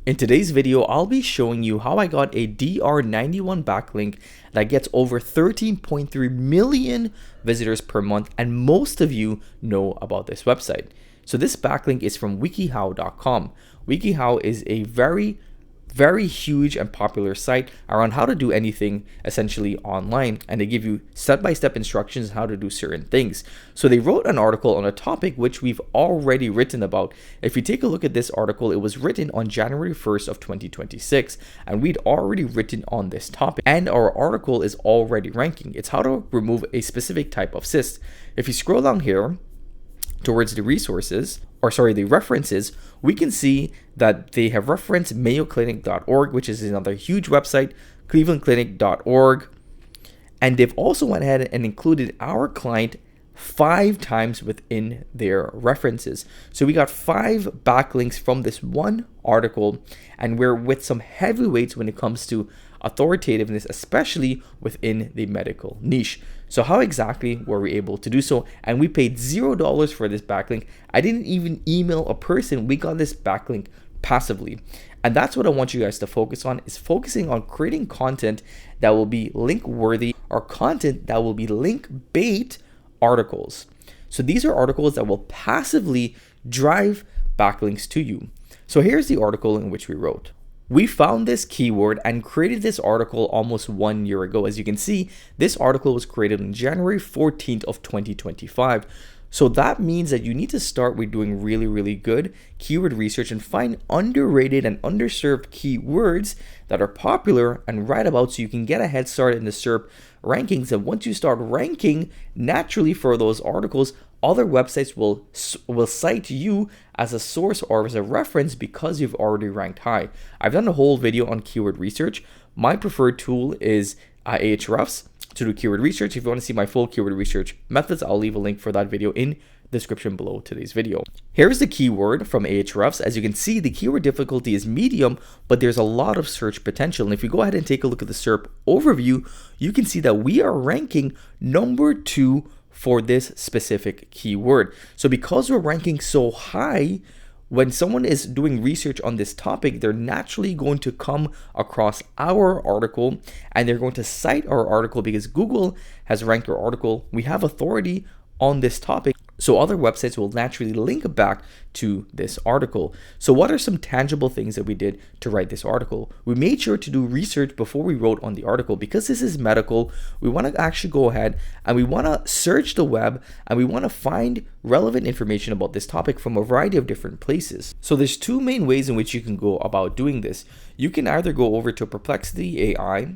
In today's video, I'll be showing you how I got a DR91 backlink that gets over 13.3 million visitors per month, and most of you know about this website. So this backlink is from WikiHow.com. WikiHow is a very huge and popular site around how to do anything essentially online, and they give you step-by-step instructions on how to do certain things. So they wrote an article on a topic which we've already written about. If you take a look at this article, it was written on January 1st of 2026, and we'd already written on this topic, and our article is already ranking. It's how to remove a specific type of cyst. If you scroll down here towards the references, we can see that they have referenced mayoclinic.org, which is another huge website, clevelandclinic.org, and they've also went ahead and included our client 5 times within their references. So we got 5 backlinks from this one article, and we're with some heavyweights when it comes to authoritativeness, especially within the medical niche. So how exactly were we able to do so? And we paid $0 for this backlink. I didn't even email a person. We got this backlink passively. And that's what I want you guys to focus on, is focusing on creating content that will be link worthy, or content that will be link bait articles. So these are articles that will passively drive backlinks to you. So here's the article in which we wrote. We found this keyword and created this article almost 1 year ago. As you can see, this article was created on January 14th of 2025. So that means that you need to start with doing really good keyword research and find underrated and underserved keywords that are popular and write about, so you can get a head start in the SERP rankings. And once you start ranking naturally for those articles, other websites will cite you as a source or as a reference because you've already ranked high. I've done a whole video on keyword research. My preferred tool is Ahrefs to do keyword research. If you want to see my full keyword research methods, I'll leave a link for that video in the description below today's video. Here's the keyword from Ahrefs. As you can see, the keyword difficulty is medium, but there's a lot of search potential. And if you go ahead and take a look at the SERP overview, you can see that we are ranking number 2 for this specific keyword. So because we're ranking so high, when someone is doing research on this topic, they're naturally going to come across our article, and they're going to cite our article because Google has ranked our article. We have authority on this topic, so other websites will naturally link back to this article. So what are some tangible things that we did to write this article? We made sure to do research before we wrote on the article. Because this is medical, we want to actually go ahead and we want to search the web, and we want to find relevant information about this topic from a variety of different places. So there's 2 main ways in which you can go about doing this. You can either go over to Perplexity AI,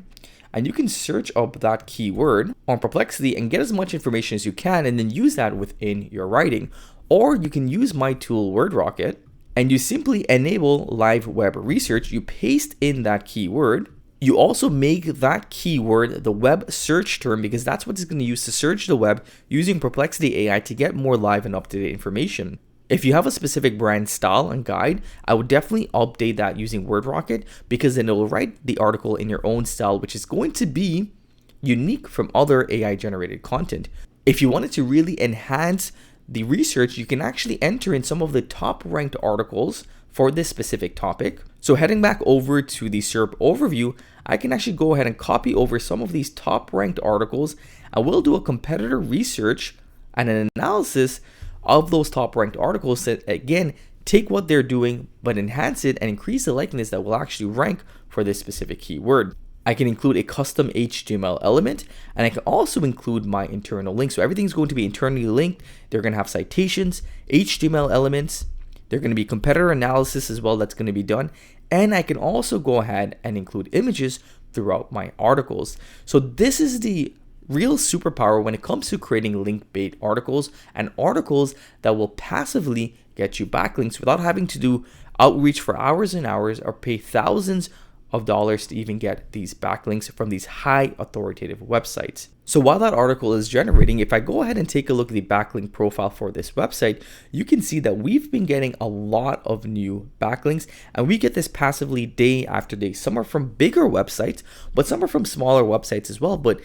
and you can search up that keyword on Perplexity and get as much information as you can, and then use that within your writing. Or you can use my tool WordRocket, and you simply enable live web research. You paste in that keyword. You also make that keyword the web search term, because that's what it's going to use to search the web using Perplexity AI to get more live and up-to-date information. If you have a specific brand style and guide, I would definitely update that using WordRocket, because then it will write the article in your own style, which is going to be unique from other AI generated content. If you wanted to really enhance the research, you can actually enter in some of the top ranked articles for this specific topic. So heading back over to the SERP overview, I can actually go ahead and copy over some of these top ranked articles, and we'll do a competitor research and an analysis of those top ranked articles that, again, take what they're doing but enhance it and increase the likeness that will actually rank for this specific keyword. I can include a custom HTML element, and I can also include my internal link. So everything's going to be internally linked. They're going to have citations, HTML elements. They're going to be competitor analysis as well that's going to be done. And I can also go ahead and include images throughout my articles. So this is the real superpower when it comes to creating link bait articles, and articles that will passively get you backlinks without having to do outreach for hours and hours or pay thousands of dollars to even get these backlinks from these high authoritative websites. So while that article is generating, if I go ahead and take a look at the backlink profile for this website, you can see that we've been getting a lot of new backlinks, and we get this passively day after day. Some are from bigger websites, but some are from smaller websites as well. But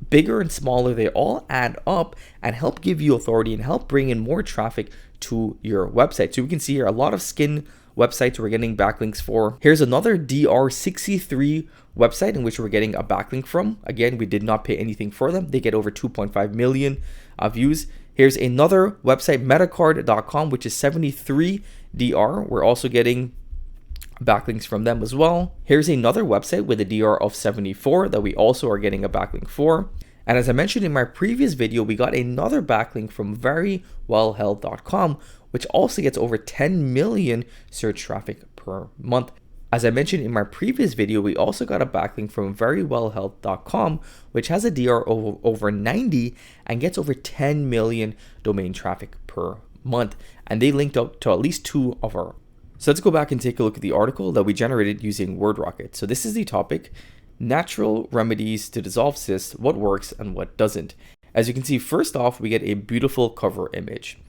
bigger and smaller, they all add up and help give you authority and help bring in more traffic to your website. So we can see here a lot of skin websites we're getting backlinks for. Here's another DR63 website in which we're getting a backlink from. Again, we did not pay anything for them. They get over 2.5 million views. Here's another website, metacard.com, which is 73 DR. We're also getting backlinks from them as well. Here's another website with a DR of 74 that we also are getting a backlink for. And as I mentioned in my previous video, we got another backlink from verywellheld.com, which also gets over 10 million search traffic per month. As I mentioned in my previous video, we also got a backlink from verywellheld.com, which has a DR of over 90 and gets over 10 million domain traffic per month. And they linked up to at least 2 of our. So let's go back and take a look at the article that we generated using WordRocket. So this is the topic: natural remedies to dissolve cysts, what works and what doesn't. As you can see, first off, we get a beautiful cover image,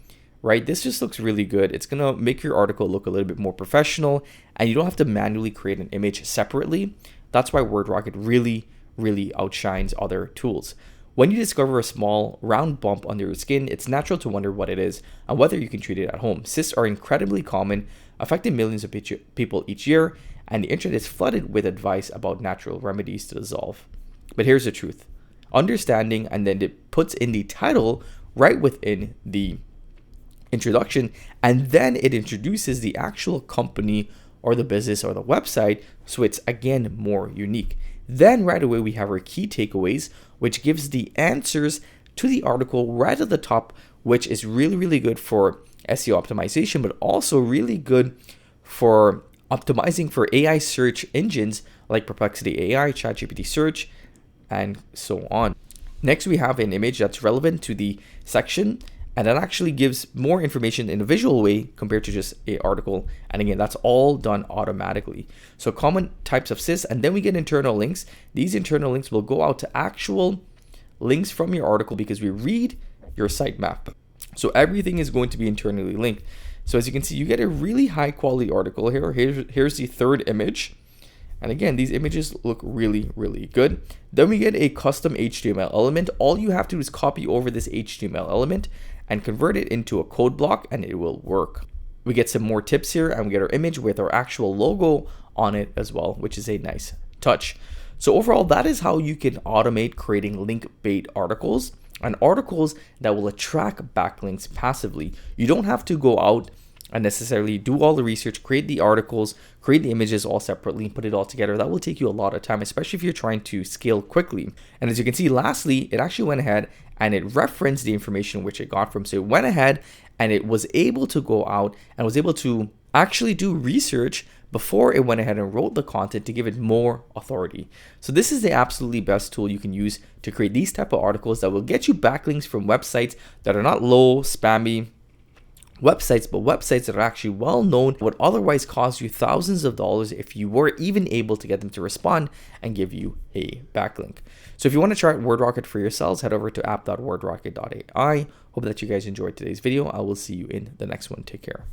right? This just looks really good. It's gonna make your article look a little bit more professional, and you don't have to manually create an image separately. That's why WordRocket really outshines other tools. When you discover a small round bump under your skin, it's natural to wonder what it is and whether you can treat it at home. Cysts are incredibly common, affecting millions of people each year, and the internet is flooded with advice about natural remedies to dissolve. But here's the truth: understanding, and then it puts in the title right within the introduction, and then it introduces the actual company or the business or the website, so it's again more unique. Then right away we have our key takeaways, which gives the answers to the article right at the top, which is really good for SEO optimization, but also really good for optimizing for AI search engines like Perplexity AI, ChatGPT Search, and so on. Next, we have an image that's relevant to the section, and that actually gives more information in a visual way compared to just an article. And again, that's all done automatically. So common types of cysts, and then we get internal links. These internal links will go out to actual links from your article because we read your sitemap. So everything is going to be internally linked. So as you can see, you get a really high quality article here. Here's the third image. And again, these images look really good. Then we get a custom HTML element. All you have to do is copy over this HTML element and convert it into a code block, and it will work. We get some more tips here, and we get our image with our actual logo on it as well, which is a nice touch. So overall, that is how you can automate creating link bait articles, and articles that will attract backlinks passively. You don't have to go out and necessarily do all the research, create the articles, create the images all separately, put it all together. That will take you a lot of time, especially if you're trying to scale quickly. And as you can see, lastly, it actually went ahead and it referenced the information which it got from. So it went ahead and it was able to go out and was able to actually do research before it went ahead and wrote the content to give it more authority. So this is the absolutely best tool you can use to create these type of articles that will get you backlinks from websites that are not low, spammy websites, but websites that are actually well known, would otherwise cost you thousands of dollars if you were even able to get them to respond and give you a backlink. So if you want to try WordRocket for yourselves, head over to app.wordrocket.ai. Hope that you guys enjoyed today's video. I will see you in the next one. Take care.